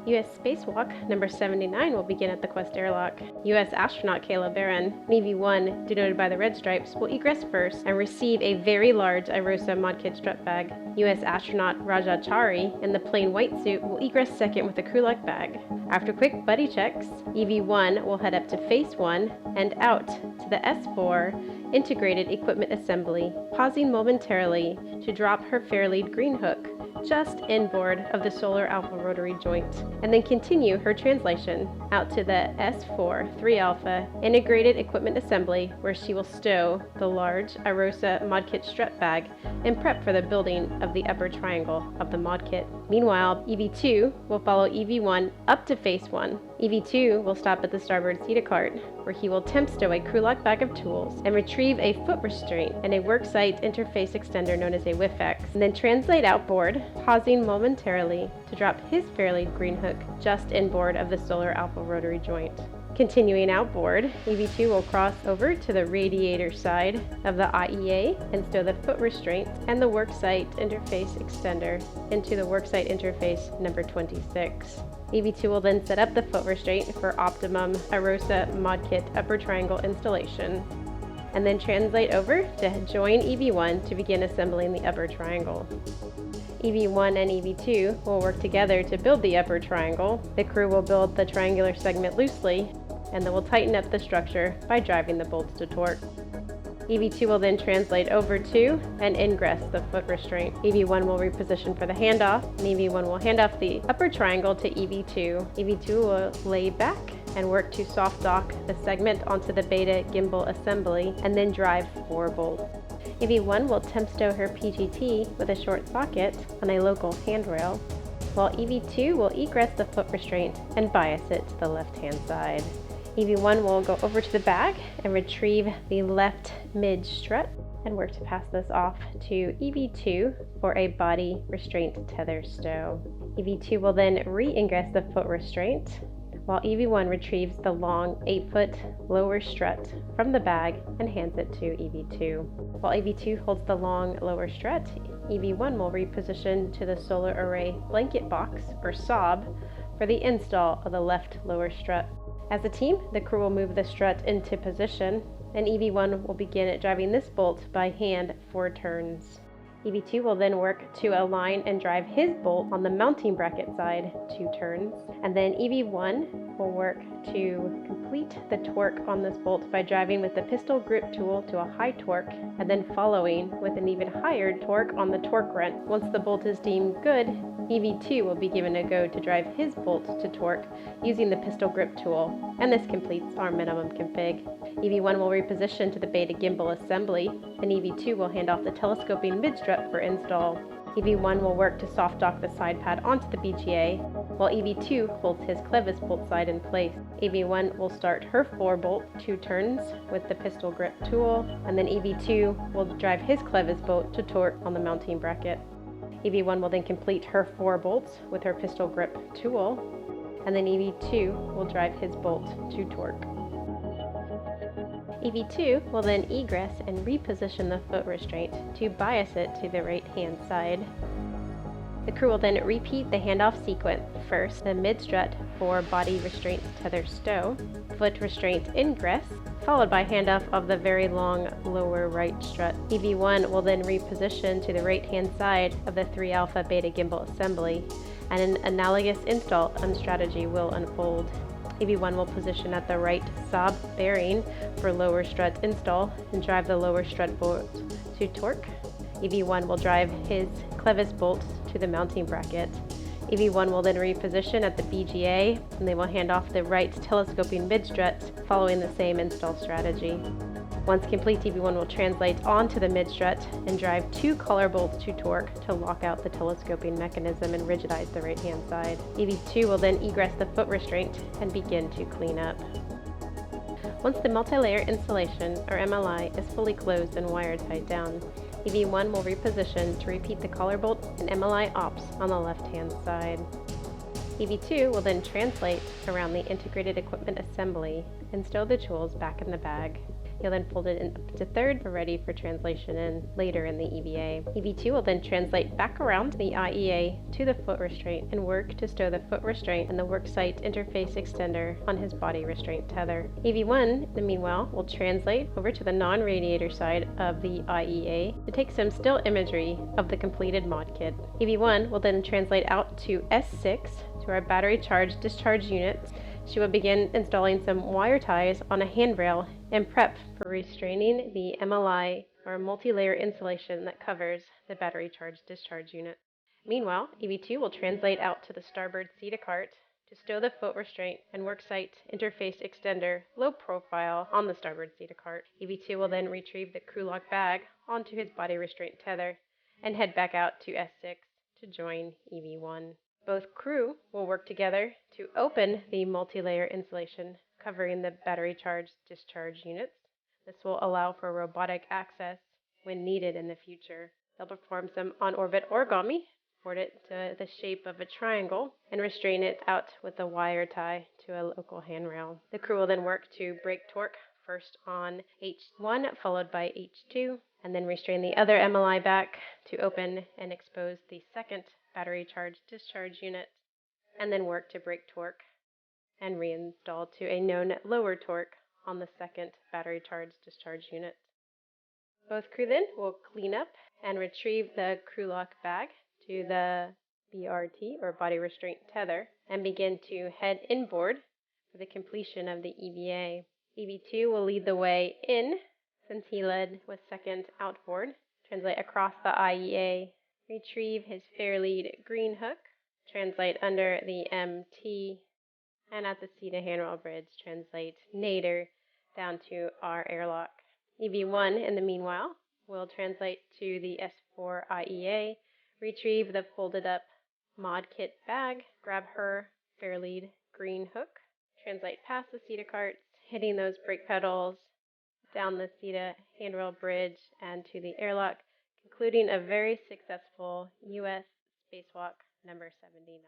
U.S. Spacewalk number 79 will begin at the Quest airlock. U.S. astronaut Kayla, Barron, EV-1, denoted by the red stripes, will egress first and receive a very large IROSA mod kit strut bag. U.S. astronaut Chari, in the plain white suit, will egress second with a crew-like bag. After quick buddy checks, EV-1 will head up to Phase 1 and out to the S4 Integrated Equipment Assembly, pausing momentarily to drop her fairlead green hook just inboard of the solar alpha rotary joint, and then continue her translation out to the S4 3 Alpha Integrated Equipment Assembly, where she will stow the large IROSA mod kit strut bag and prep for the building of the upper triangle of the mod kit. Meanwhile, EV2 will follow EV1 up to Phase 1. EV2 will stop at the starboard CETA cart, where he will temp stow a crew-lock bag of tools and retrieve a foot restraint and a worksite interface extender known as a WIFX, and then translate outboard, pausing momentarily to drop his fairlead green hook just inboard of the solar alpha rotary joint. Continuing outboard, EV2 will cross over to the radiator side of the IEA and stow the foot restraint and the worksite interface extender into the worksite interface number 26. EV2 will then set up the foot restraint for optimum IROSA mod kit upper triangle installation, and then translate over to join EV1 to begin assembling the upper triangle. EV1 and EV2 will work together to build the upper triangle. The crew will build the triangular segment loosely, and then will tighten up the structure by driving the bolts to torque. EV2 will then translate over to and ingress the foot restraint. EV1 will reposition for the handoff, and EV1 will hand off the upper triangle to EV2. EV2 will lay back and work to soft dock the segment onto the beta gimbal assembly and then drive 4 bolts. EV1 will temp stow her PGT with a short socket on a local handrail, while EV2 will egress the foot restraint and bias it to the left-hand side. EV1 will go over to the bag and retrieve the left mid strut and work to pass this off to EV2 for a body restraint tether stow. EV2 will then re-ingress the foot restraint, while EV1 retrieves the long 8-foot lower strut from the bag and hands it to EV2. While EV2 holds the long lower strut, EV1 will reposition to the solar array blanket box, or SOB, for the install of the left lower strut. As a team, the crew will move the strut into position, and EV1 will begin driving this bolt by hand 4 turns. EV2 will then work to align and drive his bolt on the mounting bracket side 2 turns, and then EV1 will work to complete the torque on this bolt by driving with the pistol grip tool to a high torque, and then following with an even higher torque on the torque wrench. Once the bolt is deemed good, EV2 will be given a go to drive his bolt to torque using the pistol grip tool, and this completes our minimum config. EV1 will reposition to the beta gimbal assembly, and EV2 will hand off the telescoping mid-strut for install. EV1 will work to soft dock the side pad onto the BGA, while EV2 holds his clevis bolt side in place. EV1 will start her 4 bolt 2 turns with the pistol grip tool, and then EV2 will drive his clevis bolt to torque on the mounting bracket. EV1 will then complete her 4 bolts with her pistol grip tool, and then EV2 will drive his bolt to torque. EV2 will then egress and reposition the foot restraint to bias it to the right-hand side. The crew will then repeat the handoff sequence. First, the mid-strut for body restraint tether stow, foot restraint ingress, followed by handoff of the very long lower right strut. EV1 will then reposition to the right-hand side of the 3 Alpha Beta gimbal assembly, and an analogous install strategy will unfold. EV1 will position at the right SOB bearing for lower strut install and drive the lower strut bolt to torque. EV1 will drive his clevis bolts to the mounting bracket. EV1 will then reposition at the BGA, and they will hand off the right telescoping mid-strut following the same install strategy. Once complete, EV1 will translate onto the mid-strut and drive 2 collar bolts to torque to lock out the telescoping mechanism and rigidize the right-hand side. EV2 will then egress the foot restraint and begin to clean up. Once the multi-layer installation, or MLI, is fully closed and wire tied down, EV1 will reposition to repeat the collar bolt and MLI ops on the left-hand side. EV2 will then translate around the integrated equipment assembly and stow the tools back in the bag. He'll then fold it in up to third for ready for translation in later in the EVA. EV2 will then translate back around the IEA to the foot restraint and work to stow the foot restraint and the worksite interface extender on his body restraint tether. EV1, in the meanwhile, will translate over to the non-radiator side of the IEA to take some still imagery of the completed mod kit. EV1 will then translate out to S6 to our battery charge discharge unit. She will begin installing some wire ties on a handrail and prep for restraining the MLI or multi-layer insulation that covers the battery charge discharge unit. Meanwhile, EV2 will translate out to the starboard CETA cart to stow the foot restraint and worksite interface extender low profile on the starboard CETA cart. EV2 will then retrieve the crew lock bag onto his body restraint tether and head back out to S6 to join EV1. Both crew will work together to open the multi-layer insulation covering the battery charge discharge units. This will allow for robotic access when needed in the future. They'll perform some on-orbit origami, fold it to the shape of a triangle, and restrain it out with a wire tie to a local handrail. The crew will then work to break torque first on H1 followed by H2, and then restrain the other MLI back to open and expose the second battery charge discharge unit, and then work to break torque and reinstall to a known lower torque on the second battery charge discharge unit. Both crew then will clean up and retrieve the crew lock bag to the BRT or body restraint tether and begin to head inboard for the completion of the EVA. EV2 will lead the way in since he led with second outboard, translate across the IEA, retrieve his fair lead green hook, translate under the MT, and at the CETA handrail bridge, translate nadir down to our airlock. EV1, in the meanwhile, will translate to the S4 IEA, retrieve the folded up mod kit bag, grab her fair lead green hook, translate past the CETA carts, hitting those brake pedals, down the CETA handrail bridge and to the airlock, concluding a very successful U.S. spacewalk number 79.